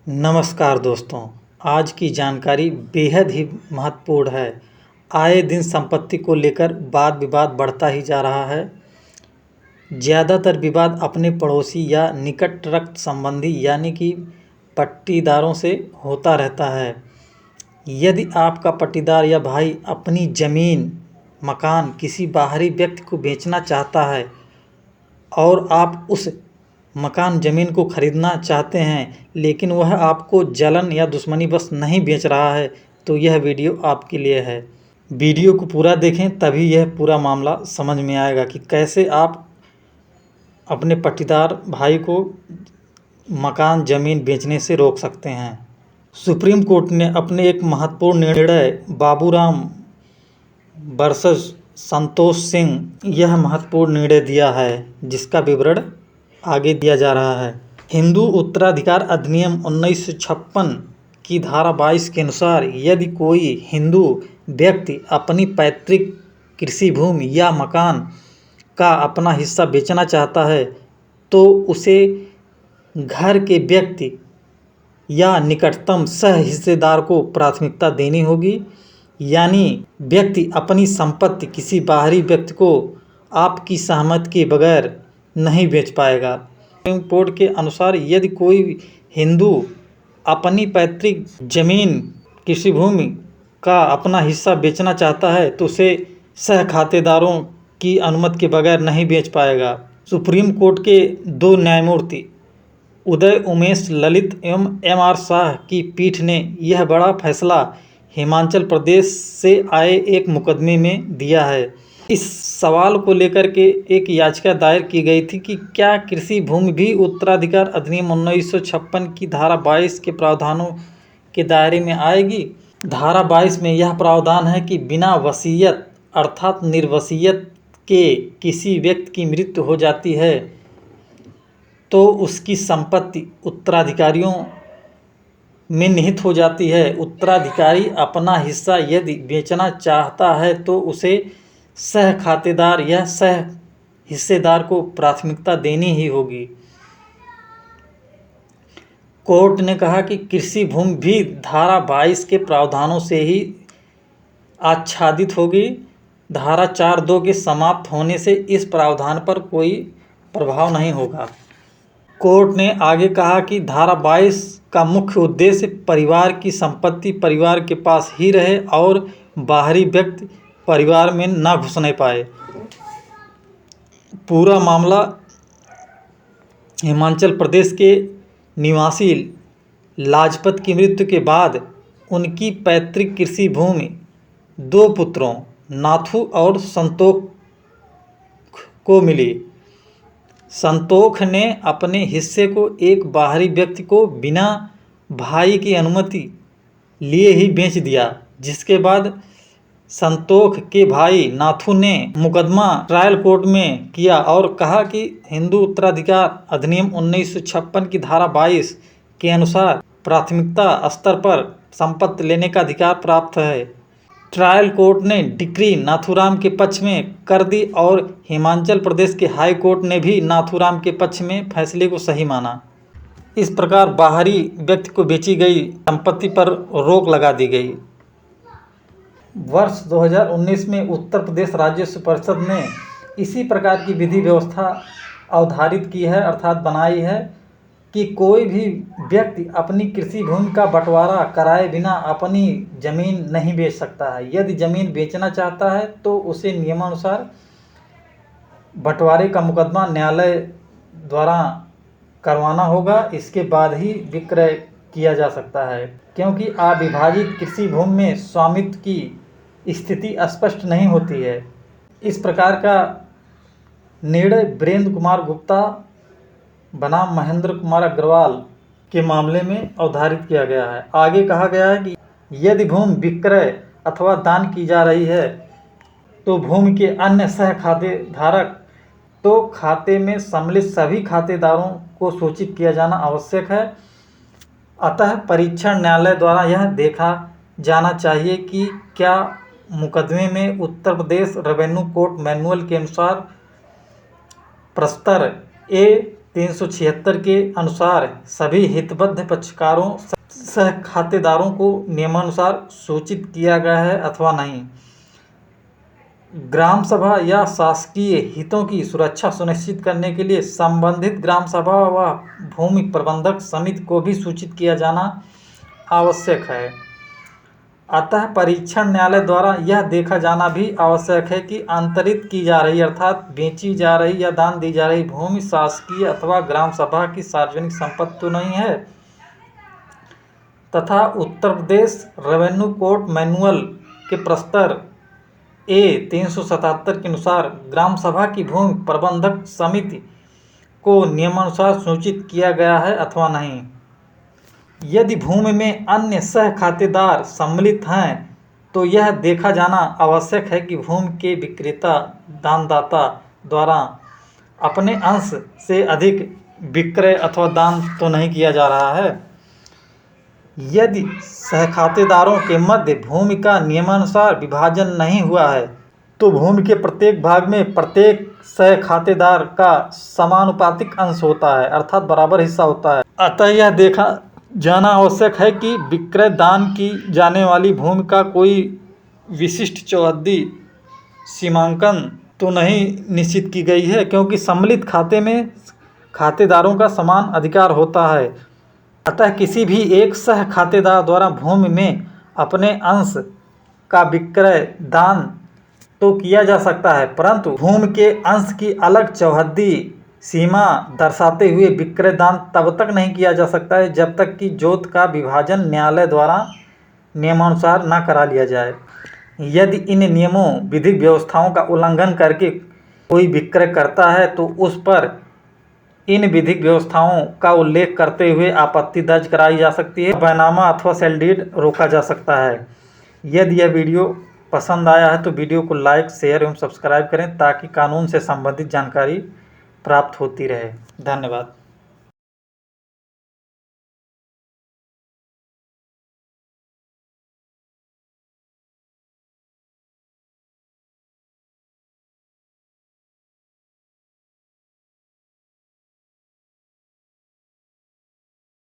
नमस्कार दोस्तों, आज की जानकारी बेहद ही महत्वपूर्ण है। आए दिन संपत्ति को लेकर वाद विवाद बढ़ता ही जा रहा है। ज़्यादातर विवाद अपने पड़ोसी या निकट रक्त संबंधी यानी कि पट्टीदारों से होता रहता है। यदि आपका पट्टीदार या भाई अपनी ज़मीन, मकान किसी बाहरी व्यक्ति को बेचना चाहता है और आप उस मकान ज़मीन को खरीदना चाहते हैं, लेकिन वह आपको जलन या दुश्मनी बस नहीं बेच रहा है, तो यह वीडियो आपके लिए है। वीडियो को पूरा देखें, तभी यह पूरा मामला समझ में आएगा कि कैसे आप अपने पट्टीदार भाई को मकान ज़मीन बेचने से रोक सकते हैं। सुप्रीम कोर्ट ने अपने एक महत्वपूर्ण निर्णय बाबूराम वर्सेस संतोष सिंह यह महत्वपूर्ण निर्णय दिया है, जिसका विवरण आगे दिया जा रहा है। हिंदू उत्तराधिकार अधिनियम 1956 की धारा 22 के अनुसार यदि कोई हिंदू व्यक्ति अपनी पैतृक कृषि भूमि या मकान का अपना हिस्सा बेचना चाहता है, तो उसे घर के व्यक्ति या निकटतम सह हिस्सेदार को प्राथमिकता देनी होगी। यानी व्यक्ति अपनी संपत्ति किसी बाहरी व्यक्ति को आपकी सहमति के बगैर नहीं बेच पाएगा। सुप्रीम कोर्ट के अनुसार यदि कोई हिंदू अपनी पैतृक जमीन कृषि भूमि का अपना हिस्सा बेचना चाहता है, तो उसे सह खातेदारों की अनुमति के बगैर नहीं बेच पाएगा। सुप्रीम कोर्ट के दो न्यायमूर्ति उदय उमेश ललित एवं M.R. शाह की पीठ ने यह बड़ा फैसला हिमाचल प्रदेश से आए एक मुकदमे में दिया है। इस सवाल को लेकर के एक याचिका दायर की गई थी कि क्या कृषि भूमि भी उत्तराधिकार अधिनियम 1956 की धारा 22 के प्रावधानों के दायरे में आएगी। धारा 22 में यह प्रावधान है कि बिना वसीयत अर्थात निर्वसीयत के किसी व्यक्ति की मृत्यु हो जाती है तो उसकी संपत्ति उत्तराधिकारियों में निहित हो जाती है। उत्तराधिकारी अपना हिस्सा यदि बेचना चाहता है तो उसे सह खातेदार या सह हिस्सेदार को प्राथमिकता देनी ही होगी। कोर्ट ने कहा कि कृषि भूमि भी धारा 22 के प्रावधानों से ही आच्छादित होगी। धारा 4(2) के समाप्त होने से इस प्रावधान पर कोई प्रभाव नहीं होगा। कोर्ट ने आगे कहा कि धारा 22 का मुख्य उद्देश्य परिवार की संपत्ति परिवार के पास ही रहे और बाहरी व्यक्ति परिवार में न घुसने पाए। पूरा मामला हिमाचल प्रदेश के निवासी लाजपत की मृत्यु के बाद उनकी पैतृक कृषि भूमि दो पुत्रों नाथू और संतोख को मिली। संतोख ने अपने हिस्से को एक बाहरी व्यक्ति को बिना भाई की अनुमति लिए ही बेच दिया, जिसके बाद संतोख के भाई नाथू ने मुकदमा ट्रायल कोर्ट में किया और कहा कि हिंदू उत्तराधिकार अधिनियम 1956 की धारा 22 के अनुसार प्राथमिकता स्तर पर संपत्ति लेने का अधिकार प्राप्त है। ट्रायल कोर्ट ने डिक्री नाथूराम के पक्ष में कर दी और हिमाचल प्रदेश के हाई कोर्ट ने भी नाथूराम के पक्ष में फैसले को सही माना। इस प्रकार बाहरी व्यक्ति को बेची गई संपत्ति पर रोक लगा दी गई। वर्ष 2019 में उत्तर प्रदेश राज्य परिषद ने इसी प्रकार की विधि व्यवस्था अवधारित की है, अर्थात बनाई है कि कोई भी व्यक्ति अपनी कृषि भूमि का बंटवारा कराए बिना अपनी ज़मीन नहीं बेच सकता है। यदि ज़मीन बेचना चाहता है तो उसे नियमानुसार बंटवारे का मुकदमा न्यायालय द्वारा करवाना होगा, इसके बाद ही विक्रय किया जा सकता है। क्योंकि अविभाजित कृषि भूमि में स्वामित्व की स्थिति स्पष्ट नहीं होती है। इस प्रकार का निर्णय वीरेंद्र कुमार गुप्ता बनाम महेंद्र कुमार अग्रवाल के मामले में अवधारित किया गया है। आगे कहा गया है कि यदि भूमि विक्रय अथवा दान की जा रही है तो भूमि के अन्य सह खातेधारक तो खाते में सम्मिलित सभी खातेदारों को सूचित किया जाना आवश्यक है। अतः परीक्षण न्यायालय द्वारा यह देखा जाना चाहिए कि क्या मुकदमे में Uttar Pradesh revenue court manual के अनुसार प्रस्तर A 376 के अनुसार सभी हितबद्ध पक्षकारों सह खातेदारों को नियमानुसार सूचित किया गया है अथवा नहीं। ग्राम सभा या शासकीय हितों की सुरक्षा सुनिश्चित करने के लिए संबंधित ग्राम सभा व भूमि प्रबंधक समिति को भी सूचित किया जाना आवश्यक है। अतः परीक्षण न्यायालय द्वारा यह देखा जाना भी आवश्यक है कि अंतरित की जा रही अर्थात बेची जा रही या दान दी जा रही भूमि शासकीय अथवा ग्राम सभा की सार्वजनिक संपत्ति तो नहीं है, तथा Uttar Pradesh revenue court manual के प्रस्तर ए 377 के अनुसार ग्राम सभा की भूमि प्रबंधक समिति को नियमानुसार सूचित किया गया है अथवा नहीं। यदि भूमि में अन्य सह खातेदार सम्मिलित हैं तो यह देखा जाना आवश्यक है कि भूमि के विक्रेता दानदाता द्वारा अपने अंश से अधिक विक्रय अथवा दान तो नहीं किया जा रहा है। यदि सहखातेदारों के मध्य भूमि का नियमानुसार विभाजन नहीं हुआ है तो भूमि के प्रत्येक भाग में प्रत्येक सहखातेदार का समानुपातिक अंश होता है अर्थात बराबर हिस्सा होता है। अतः यह देखा जाना आवश्यक है कि विक्रय दान की जाने वाली भूमि का कोई विशिष्ट चौहद्दी सीमांकन तो नहीं निश्चित की गई है, क्योंकि सम्मिलित खाते में खातेदारों का समान अधिकार होता है। अतः किसी भी एक सह खातेदार द्वारा भूमि में अपने अंश का विक्रय दान तो किया जा सकता है, परंतु भूमि के अंश की अलग चौहद्दी सीमा दर्शाते हुए विक्रय दान तब तक नहीं किया जा सकता है जब तक कि जोत का विभाजन न्यायालय द्वारा नियमानुसार न करा लिया जाए। यदि इन नियमों विधिक व्यवस्थाओं का उल्लंघन करके कोई विक्रय करता है तो उस पर इन विधिक व्यवस्थाओं का उल्लेख करते हुए आपत्ति दर्ज कराई जा सकती है, बैनामा अथवा सेल डीड रोका जा सकता है। यदि यह वीडियो पसंद आया है तो वीडियो को लाइक, शेयर एवं सब्सक्राइब करें ताकि कानून से संबंधित जानकारी प्राप्त होती रहे। धन्यवाद।